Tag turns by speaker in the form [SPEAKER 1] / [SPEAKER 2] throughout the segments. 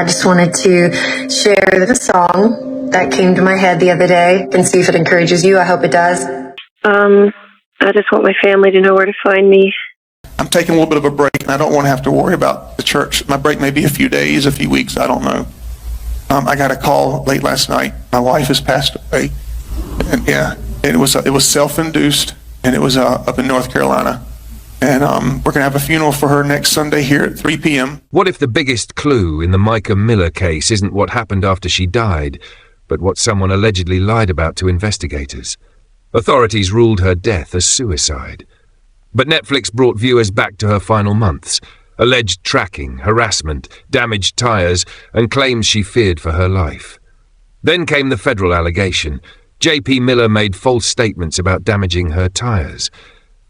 [SPEAKER 1] I just wanted to share the song that came to my head the other day and see if it encourages you. I hope it does.
[SPEAKER 2] I just want my family to know where to find me.
[SPEAKER 3] I'm taking a little bit of a break, and I don't want to have to worry about the church. My break may be a few days, a few weeks, I don't know. I got a call late last night. My wife has passed away, and it was self-induced, and it was up in North Carolina. And we're going to have a funeral for her next Sunday here at 3 p.m.
[SPEAKER 4] What if the biggest clue in the Mica Miller case isn't what happened after she died, but what someone allegedly lied about to investigators? Authorities ruled her death as suicide. But Netflix brought viewers back to her final months. Alleged tracking, harassment, damaged tires, and claims she feared for her life. Then came the federal allegation. J.P. Miller made false statements about damaging her tires.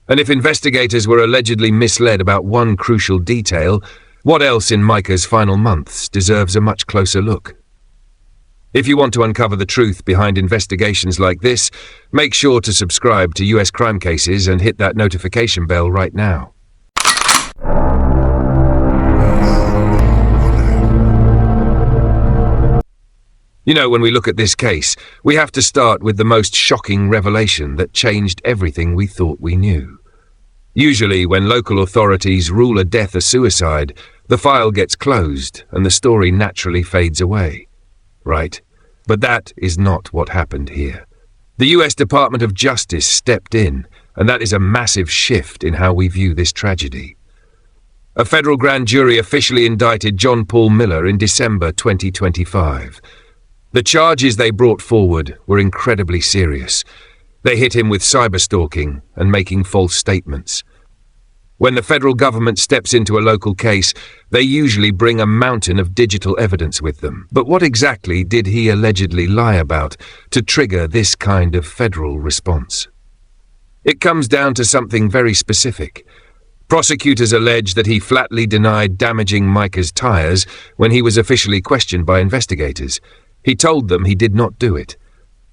[SPEAKER 4] And if investigators were allegedly misled about one crucial detail, what else in Mica's final months deserves a much closer look? If you want to uncover the truth behind investigations like this, make sure to subscribe to US Crime Cases and hit that notification bell right now. You know, when we look at this case, we have to start with the most shocking revelation that changed everything we thought we knew. Usually, when local authorities rule a death a suicide, the file gets closed and the story naturally fades away. Right? But that is not what happened here. The US Department of Justice stepped in, and that is a massive shift in how we view this tragedy. A federal grand jury officially indicted John Paul Miller in December 2025. The charges they brought forward were incredibly serious. They hit him with cyberstalking and making false statements. When the federal government steps into a local case, they usually bring a mountain of digital evidence with them. But what exactly did he allegedly lie about to trigger this kind of federal response? It comes down to something very specific. Prosecutors allege that he flatly denied damaging Mica's tires when he was officially questioned by investigators. He told them he did not do it.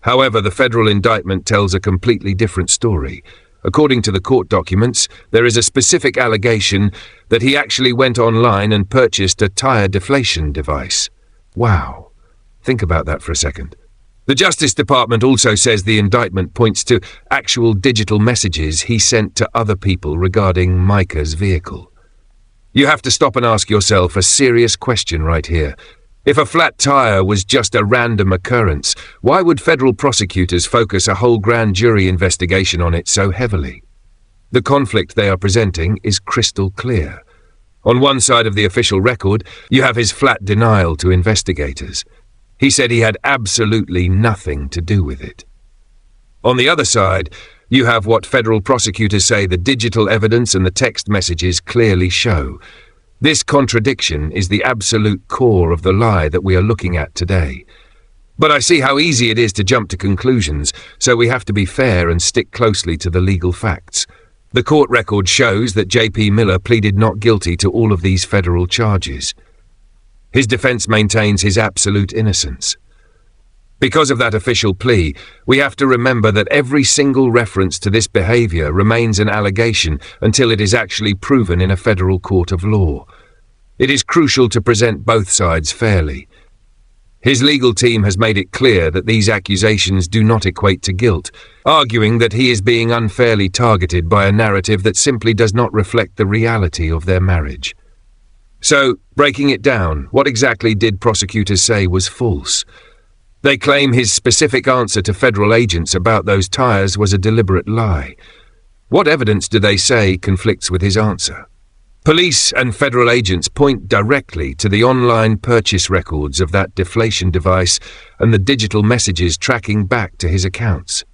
[SPEAKER 4] However, the federal indictment tells a completely different story. According to the court documents, there is a specific allegation that he actually went online and purchased a tire-deflation device. Wow. Think about that for a second. The Justice Department also says the indictment points to actual digital messages he sent to other people regarding Mica's vehicle. You have to stop and ask yourself a serious question right here. If a flat tire was just a random occurrence, why would federal prosecutors focus a whole grand jury investigation on it so heavily? The conflict they are presenting is crystal clear. On one side of the official record, you have his flat denial to investigators. He said he had absolutely nothing to do with it. On the other side, you have what federal prosecutors say the digital evidence and the text messages clearly show. This contradiction is the absolute core of the lie that we are looking at today. But I see how easy it is to jump to conclusions, so we have to be fair and stick closely to the legal facts. The court record shows that J.P. Miller pleaded not guilty to all of these federal charges. His defense maintains his absolute innocence. Because of that official plea, we have to remember that every single reference to this behavior remains an allegation until it is actually proven in a federal court of law. It is crucial to present both sides fairly. His legal team has made it clear that these accusations do not equate to guilt, arguing that he is being unfairly targeted by a narrative that simply does not reflect the reality of their marriage. So, breaking it down, what exactly did prosecutors say was false? They claim his specific answer to federal agents about those tires was a deliberate lie. What evidence do they say conflicts with his answer? Police and federal agents point directly to the online purchase records of that deflation device and the digital messages tracking back to his accounts.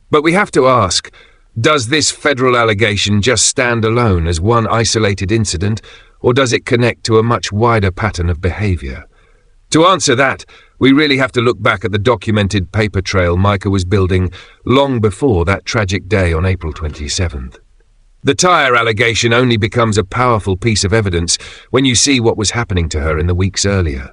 [SPEAKER 4] But we have to ask, does this federal allegation just stand alone as one isolated incident, or does it connect to a much wider pattern of behavior? To answer that, we really have to look back at the documented paper trail Mica was building long before that tragic day on April 27th. The tire allegation only becomes a powerful piece of evidence when you see what was happening to her in the weeks earlier.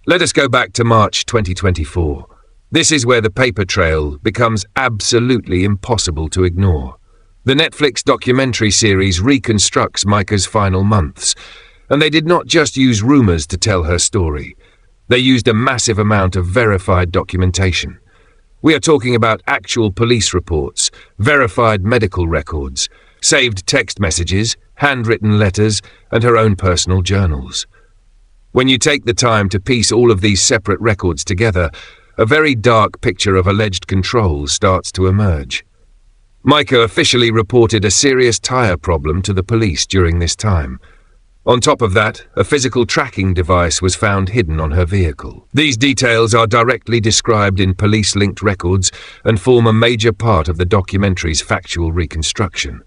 [SPEAKER 4] Let us go back to March 2024. This is where the paper trail becomes absolutely impossible to ignore. The Netflix documentary series reconstructs Mica's final months, And they did not just use rumors to tell her story. They used a massive amount of verified documentation. We are talking about actual police reports, verified medical records, saved text messages, handwritten letters, and her own personal journals. When you take the time to piece all of these separate records together, a very dark picture of alleged control starts to emerge. Mica officially reported a serious tire problem to the police during this time. On top of that, a physical tracking device was found hidden on her vehicle. These details are directly described in police-linked records and form a major part of the documentary's factual reconstruction.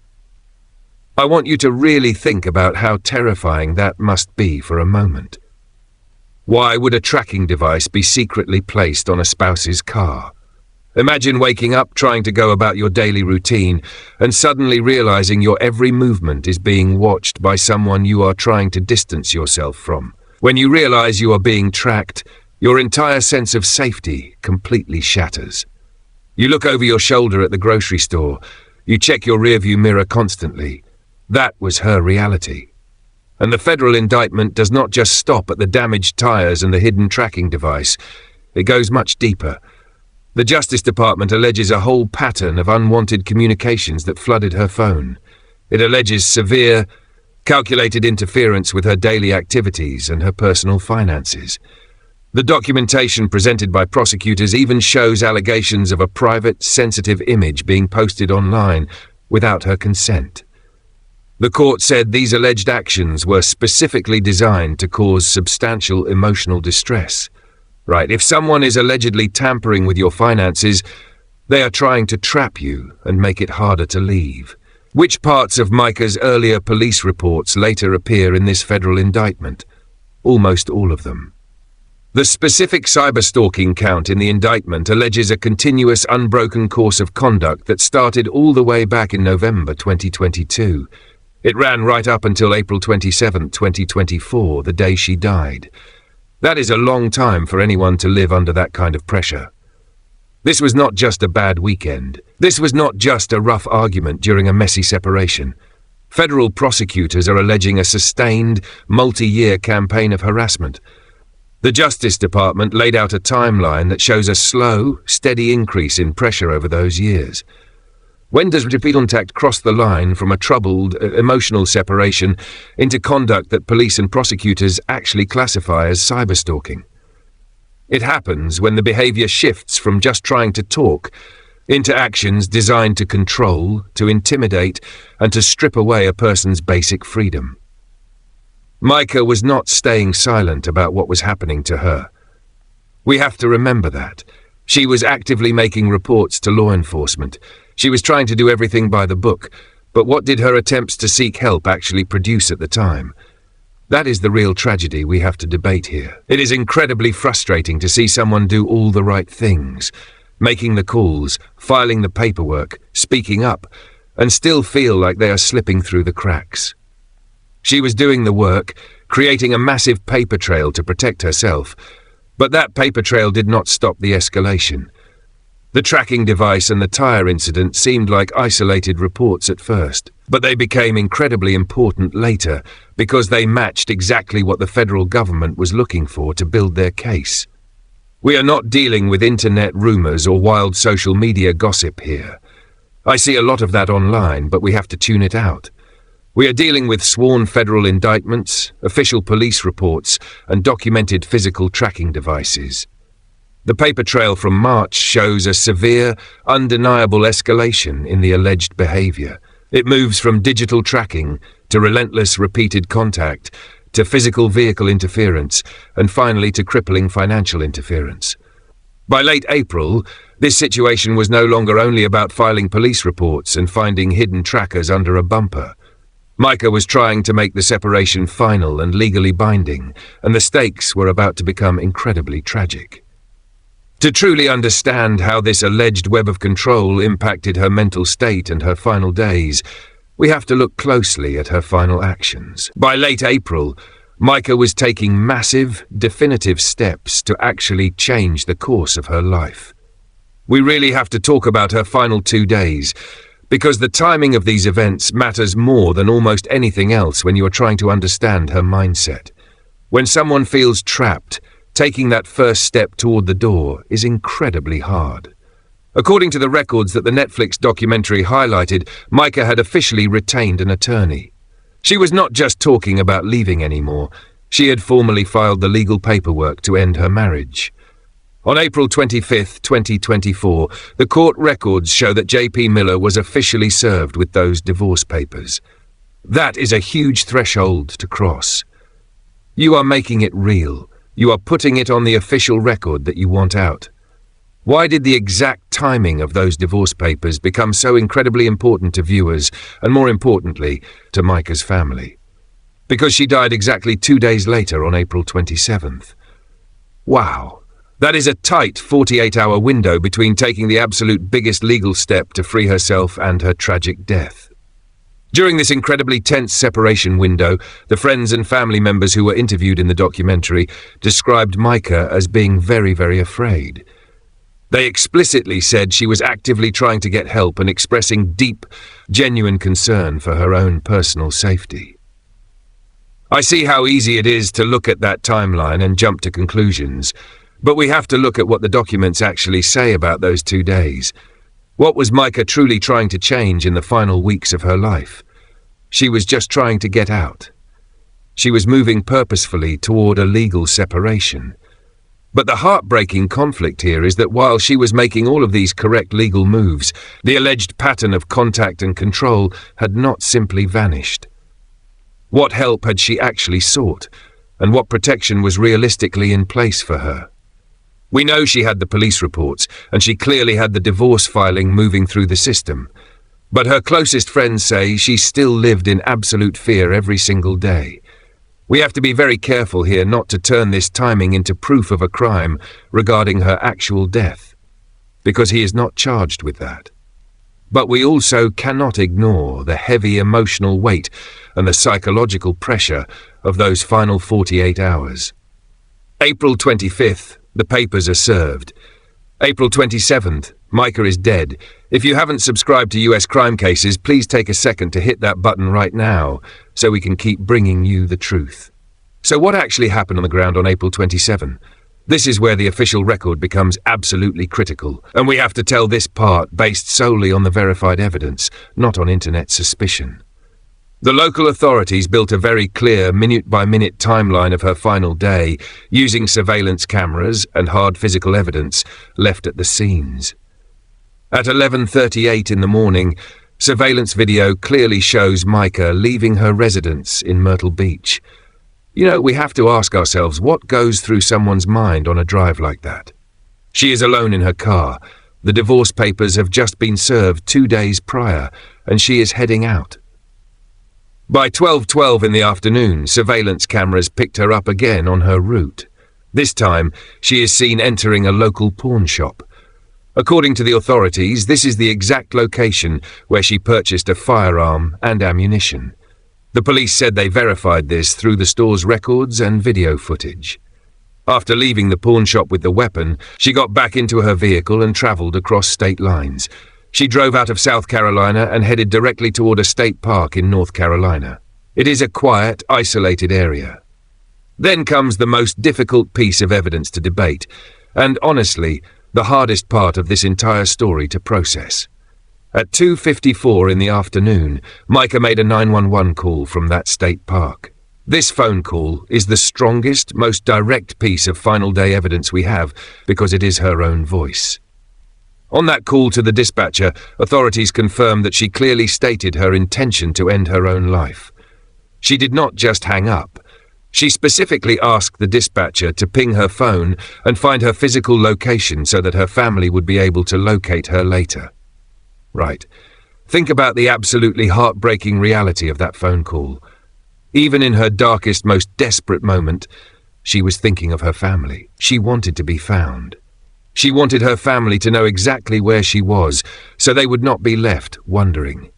[SPEAKER 4] I want you to really think about how terrifying that must be for a moment. Why would a tracking device be secretly placed on a spouse's car? Imagine waking up trying to go about your daily routine and suddenly realizing your every movement is being watched by someone you are trying to distance yourself from. When you realize you are being tracked, your entire sense of safety completely shatters. You look over your shoulder at the grocery store. You check your rearview mirror constantly. That was her reality. And the federal indictment does not just stop at the damaged tires and the hidden tracking device. It goes much deeper. The Justice Department alleges a whole pattern of unwanted communications that flooded her phone. It alleges severe, calculated interference with her daily activities and her personal finances. The documentation presented by prosecutors even shows allegations of a private, sensitive image being posted online without her consent. The court said these alleged actions were specifically designed to cause substantial emotional distress. Right, if someone is allegedly tampering with your finances, they are trying to trap you and make it harder to leave. Which parts of Mica's earlier police reports later appear in this federal indictment? Almost all of them. The specific cyberstalking count in the indictment alleges a continuous, unbroken course of conduct that started all the way back in November 2022. It ran right up until April 27, 2024, the day she died. That is a long time for anyone to live under that kind of pressure. This was not just a bad weekend. This was not just a rough argument during a messy separation. Federal prosecutors are alleging a sustained, multi-year campaign of harassment. The Justice Department laid out a timeline that shows a slow, steady increase in pressure over those years. When does repeat contact cross the line from a troubled, emotional separation into conduct that police and prosecutors actually classify as cyberstalking? It happens when the behavior shifts from just trying to talk into actions designed to control, to intimidate, and to strip away a person's basic freedom. Mica was not staying silent about what was happening to her. We have to remember that. She was actively making reports to law enforcement. She was trying to do everything by the book, but what did her attempts to seek help actually produce at the time? That is the real tragedy we have to debate here. It is incredibly frustrating to see someone do all the right things, making the calls, filing the paperwork, speaking up, and still feel like they are slipping through the cracks. She was doing the work, creating a massive paper trail to protect herself, but that paper trail did not stop the escalation. The tracking device and the tire incident seemed like isolated reports at first, but they became incredibly important later because they matched exactly what the federal government was looking for to build their case. We are not dealing with internet rumors or wild social media gossip here. I see a lot of that online, but we have to tune it out. We are dealing with sworn federal indictments, official police reports, and documented physical tracking devices. The paper trail from March shows a severe, undeniable escalation in the alleged behavior. It moves from digital tracking to relentless repeated contact to physical vehicle interference and finally to crippling financial interference. By late April, this situation was no longer only about filing police reports and finding hidden trackers under a bumper. Mica was trying to make the separation final and legally binding, and the stakes were about to become incredibly tragic. To truly understand how this alleged web of control impacted her mental state and her final days, we have to look closely at her final actions. By late April, Mica was taking massive, definitive steps to actually change the course of her life. We really have to talk about her final 2 days, because the timing of these events matters more than almost anything else when you are trying to understand her mindset. When someone feels trapped, taking that first step toward the door is incredibly hard. According to the records that the Netflix documentary highlighted, Mica had officially retained an attorney. She was not just talking about leaving anymore. She had formally filed the legal paperwork to end her marriage. On April 25, 2024, the court records show that J.P. Miller was officially served with those divorce papers. That is a huge threshold to cross. You are making it real. You are putting it on the official record that you want out. Why did the exact timing of those divorce papers become so incredibly important to viewers, and more importantly, to Mica's family? Because she died exactly 2 days later on April 27th. Wow, that is a tight 48-hour window between taking the absolute biggest legal step to free herself and her tragic death. During this incredibly tense separation window, the friends and family members who were interviewed in the documentary described Mica as being very, very afraid. They explicitly said she was actively trying to get help and expressing deep, genuine concern for her own personal safety. I see how easy it is to look at that timeline and jump to conclusions, but we have to look at what the documents actually say about those 2 days. What was Mica truly trying to change in the final weeks of her life? She was just trying to get out. She was moving purposefully toward a legal separation. But the heartbreaking conflict here is that while she was making all of these correct legal moves, the alleged pattern of contact and control had not simply vanished. What help had she actually sought, and what protection was realistically in place for her? We know she had the police reports, and she clearly had the divorce filing moving through the system. But her closest friends say she still lived in absolute fear every single day. We have to be very careful here not to turn this timing into proof of a crime regarding her actual death, because he is not charged with that. But we also cannot ignore the heavy emotional weight and the psychological pressure of those final 48 hours. April 25th, the papers are served. April 27th, Mica is dead. If you haven't subscribed to US Crime Cases, please take a second to hit that button right now so we can keep bringing you the truth. So what actually happened on the ground on April 27? This is where the official record becomes absolutely critical, and we have to tell this part based solely on the verified evidence, not on internet suspicion. The local authorities built a very clear minute-by-minute timeline of her final day, using surveillance cameras and hard physical evidence left at the scenes. At 11:38 in the morning, surveillance video clearly shows Mica leaving her residence in Myrtle Beach. You know, we have to ask ourselves what goes through someone's mind on a drive like that. She is alone in her car. The divorce papers have just been served 2 days prior, and she is heading out. By 12:12 in the afternoon, surveillance cameras picked her up again on her route. This time, she is seen entering a local pawn shop. According to the authorities, this is the exact location where she purchased a firearm and ammunition. The police said they verified this through the store's records and video footage. After leaving the pawn shop with the weapon, she got back into her vehicle and traveled across state lines. She drove out of South Carolina and headed directly toward a state park in North Carolina. It is a quiet, isolated area. Then comes the most difficult piece of evidence to debate, and honestly, the hardest part of this entire story to process. At 2:54 in the afternoon, Mica made a 911 call from that state park. This phone call is the strongest, most direct piece of final day evidence we have because it is her own voice. On that call to the dispatcher, authorities confirmed that she clearly stated her intention to end her own life. She did not just hang up. She specifically asked the dispatcher to ping her phone and find her physical location so that her family would be able to locate her later. Right. Think about the absolutely heartbreaking reality of that phone call. Even in her darkest, most desperate moment, she was thinking of her family. She wanted to be found. She wanted her family to know exactly where she was, so they would not be left wondering.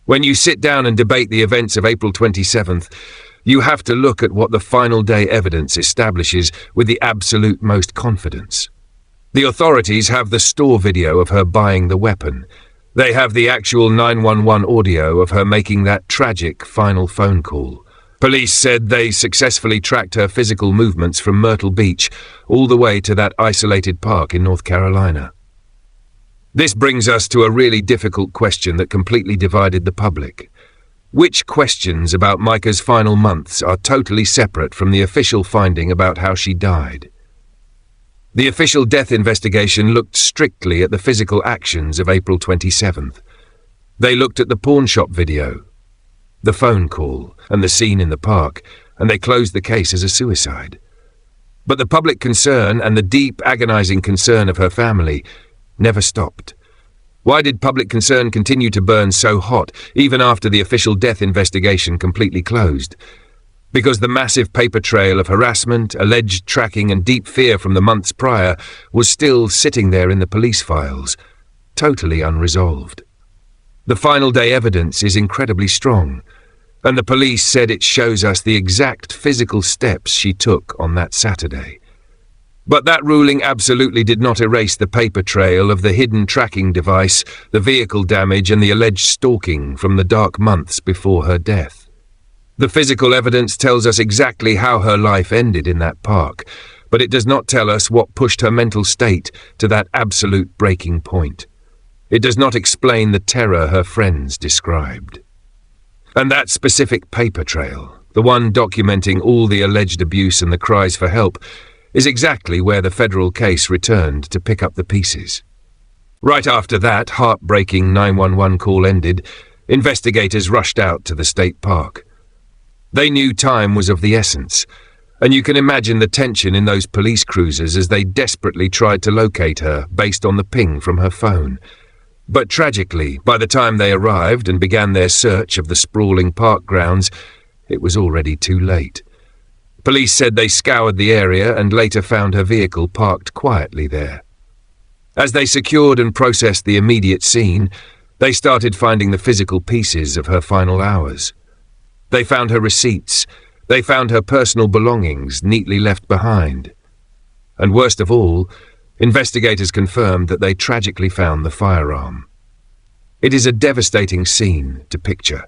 [SPEAKER 4] When you sit down and debate the events of April 27th, you have to look at what the final day evidence establishes with the absolute most confidence. The authorities have the store video of her buying the weapon. They have the actual 911 audio of her making that tragic final phone call. Police said they successfully tracked her physical movements from Myrtle Beach all the way to that isolated park in North Carolina. This brings us to a really difficult question that completely divided the public. Which questions about Mica's final months are totally separate from the official finding about how she died? The official death investigation looked strictly at the physical actions of April 27th. They looked at the pawn shop video, the phone call, and the scene in the park, and they closed the case as a suicide. But the public concern and the deep, agonizing concern of her family never stopped. Why did public concern continue to burn so hot, even after the official death investigation completely closed? Because the massive paper trail of harassment, alleged tracking, and deep fear from the months prior was still sitting there in the police files, totally unresolved. The final day evidence is incredibly strong, and the police said it shows us the exact physical steps she took on that Saturday. But that ruling absolutely did not erase the paper trail of the hidden tracking device, the vehicle damage, and the alleged stalking from the dark months before her death. The physical evidence tells us exactly how her life ended in that park, but it does not tell us what pushed her mental state to that absolute breaking point. It does not explain the terror her friends described. And that specific paper trail, the one documenting all the alleged abuse and the cries for help, is exactly where the federal case returned to pick up the pieces. Right after that heartbreaking 911 call ended, investigators rushed out to the state park. They knew time was of the essence, and you can imagine the tension in those police cruisers as they desperately tried to locate her based on the ping from her phone. But tragically, by the time they arrived and began their search of the sprawling park grounds, it was already too late. Police said they scoured the area and later found her vehicle parked quietly there. As they secured and processed the immediate scene, they started finding the physical pieces of her final hours. They found her receipts. They found her personal belongings neatly left behind. And worst of all, investigators confirmed that they tragically found the firearm. It is a devastating scene to picture.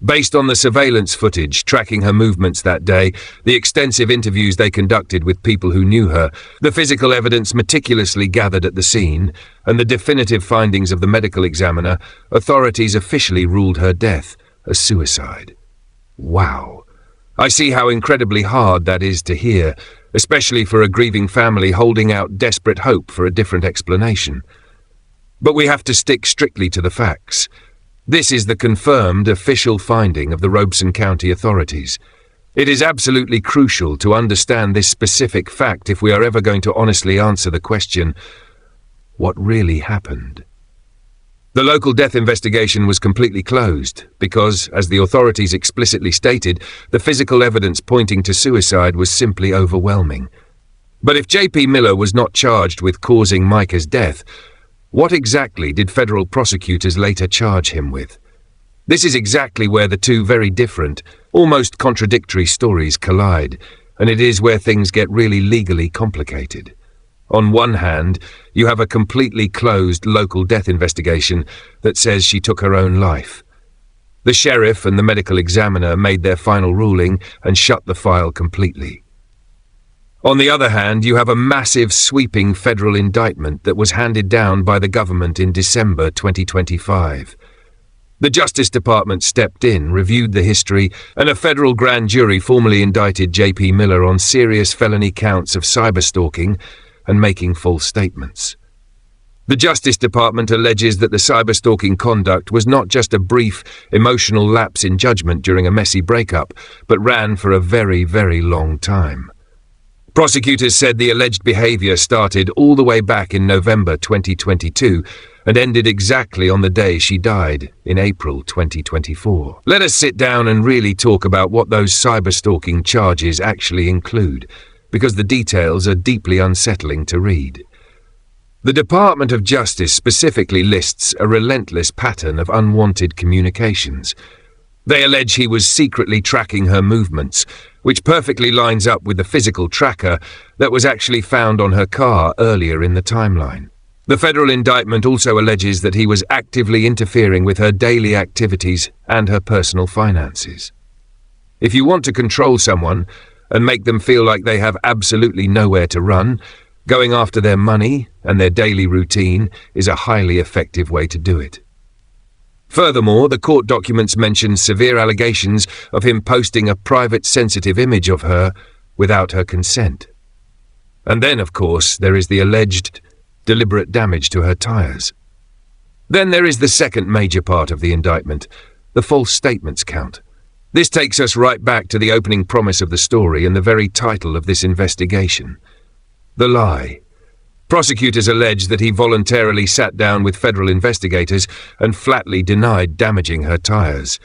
[SPEAKER 4] Based on the surveillance footage tracking her movements that day, the extensive interviews they conducted with people who knew her, the physical evidence meticulously gathered at the scene, and the definitive findings of the medical examiner, authorities officially ruled her death a suicide. Wow. I see how incredibly hard that is to hear, especially for a grieving family holding out desperate hope for a different explanation. But we have to stick strictly to the facts. This is the confirmed official finding of the Robeson County authorities. It is absolutely crucial to understand this specific fact if we are ever going to honestly answer the question, what really happened? The local death investigation was completely closed because, as the authorities explicitly stated, the physical evidence pointing to suicide was simply overwhelming. But if J.P. Miller was not charged with causing Mica's death, what exactly did federal prosecutors later charge him with? This is exactly where the two very different, almost contradictory stories collide, and it is where things get really legally complicated. On one hand, you have a completely closed local death investigation that says she took her own life. The sheriff and the medical examiner made their final ruling and shut the file completely. On the other hand, you have a massive, sweeping federal indictment that was handed down by the government in December 2025. The Justice Department stepped in, reviewed the history, and a federal grand jury formally indicted J.P. Miller on serious felony counts of cyberstalking and making false statements. The Justice Department alleges that the cyberstalking conduct was not just a brief, emotional lapse in judgment during a messy breakup, but ran for a very, very long time. Prosecutors said the alleged behavior started all the way back in November 2022 and ended exactly on the day she died in April 2024. Let us sit down and really talk about what those cyberstalking charges actually include, because the details are deeply unsettling to read. The Department of Justice specifically lists a relentless pattern of unwanted communications. They allege he was secretly tracking her movements, which perfectly lines up with the physical tracker that was actually found on her car earlier in the timeline. The federal indictment also alleges that he was actively interfering with her daily activities and her personal finances. If you want to control someone and make them feel like they have absolutely nowhere to run, going after their money and their daily routine is a highly effective way to do it. Furthermore, the court documents mention severe allegations of him posting a private sensitive image of her without her consent. And then, of course, there is the alleged deliberate damage to her tires. Then there is the second major part of the indictment, the false statements count. This takes us right back to the opening promise of the story and the very title of this investigation. The lie. Prosecutors allege that he voluntarily sat down with federal investigators and flatly denied damaging her tires.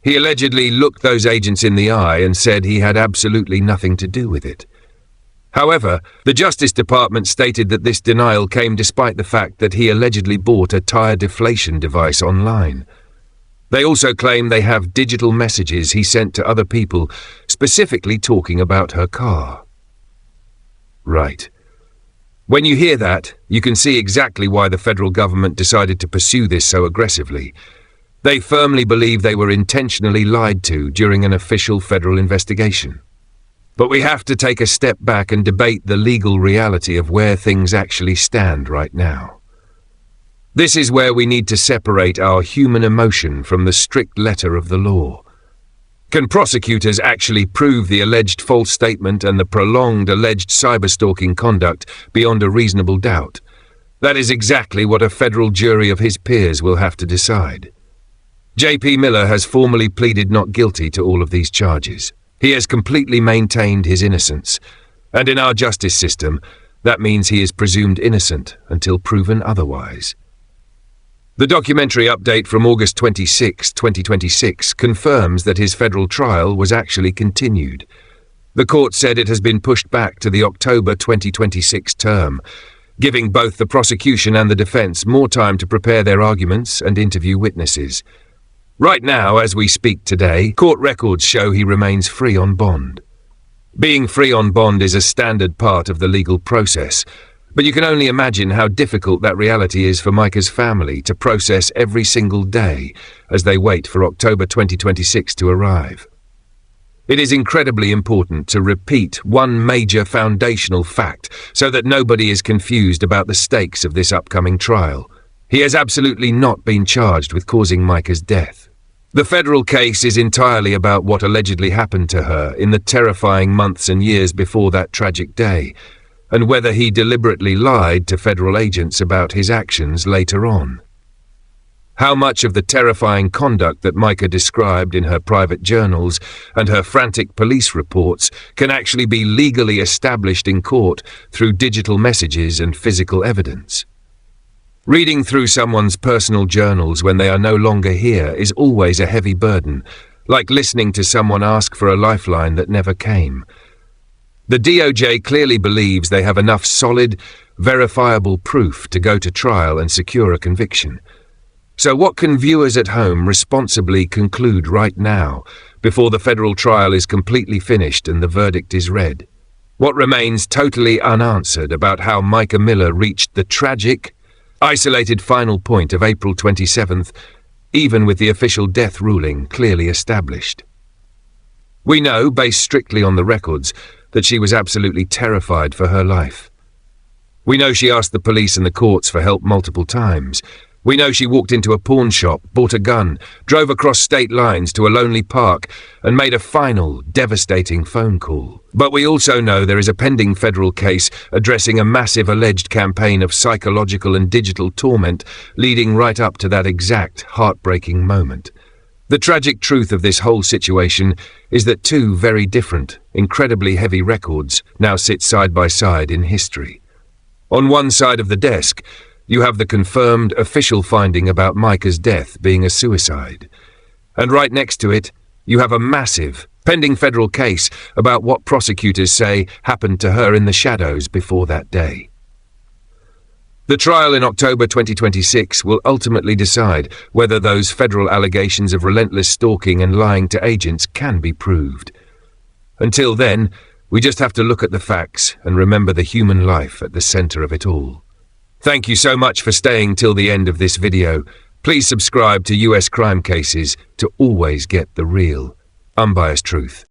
[SPEAKER 4] He allegedly looked those agents in the eye and said he had absolutely nothing to do with it. However, the Justice Department stated that this denial came despite the fact that he allegedly bought a tire-deflation device online. They also claim they have digital messages he sent to other people, specifically talking about her car. Right. When you hear that, you can see exactly why the federal government decided to pursue this so aggressively. They firmly believe they were intentionally lied to during an official federal investigation. But we have to take a step back and debate the legal reality of where things actually stand right now. This is where we need to separate our human emotion from the strict letter of the law. Can prosecutors actually prove the alleged false statement and the prolonged alleged cyberstalking conduct beyond a reasonable doubt? That is exactly what a federal jury of his peers will have to decide. J.P. Miller has formally pleaded not guilty to all of these charges. He has completely maintained his innocence, and in our justice system, that means he is presumed innocent until proven otherwise. The documentary update from August 26, 2026 confirms that his federal trial was actually continued. The court said it has been pushed back to the October 2026 term, giving both the prosecution and the defense more time to prepare their arguments and interview witnesses. Right now, as we speak today, court records show he remains free on bond. Being free on bond is a standard part of the legal process, but you can only imagine how difficult that reality is for Mica's family to process every single day as they wait for October 2026 to arrive. It is incredibly important to repeat one major foundational fact so that nobody is confused about the stakes of this upcoming trial. He has absolutely not been charged with causing Mica's death. The federal case is entirely about what allegedly happened to her in the terrifying months and years before that tragic day, and whether he deliberately lied to federal agents about his actions later on. How much of the terrifying conduct that Mica described in her private journals and her frantic police reports can actually be legally established in court through digital messages and physical evidence? Reading through someone's personal journals when they are no longer here is always a heavy burden, like listening to someone ask for a lifeline that never came. The DOJ clearly believes they have enough solid, verifiable proof to go to trial and secure a conviction. So what can viewers at home responsibly conclude right now, before the federal trial is completely finished and the verdict is read? What remains totally unanswered about how Mica Miller reached the tragic, isolated final point of April 27th, even with the official death ruling clearly established? We know, based strictly on the records, that she was absolutely terrified for her life. We know she asked the police and the courts for help multiple times. We know she walked into a pawn shop, bought a gun, drove across state lines to a lonely park, and made a final, devastating phone call. But we also know there is a pending federal case addressing a massive alleged campaign of psychological and digital torment leading right up to that exact heartbreaking moment. The tragic truth of this whole situation is that two very different, incredibly heavy records now sit side by side in history. On one side of the desk, you have the confirmed official finding about Mica's death being a suicide. And right next to it, you have a massive, pending federal case about what prosecutors say happened to her in the shadows before that day. The trial in October 2026 will ultimately decide whether those federal allegations of relentless stalking and lying to agents can be proved. Until then, we just have to look at the facts and remember the human life at the center of it all. Thank you so much for staying till the end of this video. Please subscribe to US Crime Cases to always get the real, unbiased truth.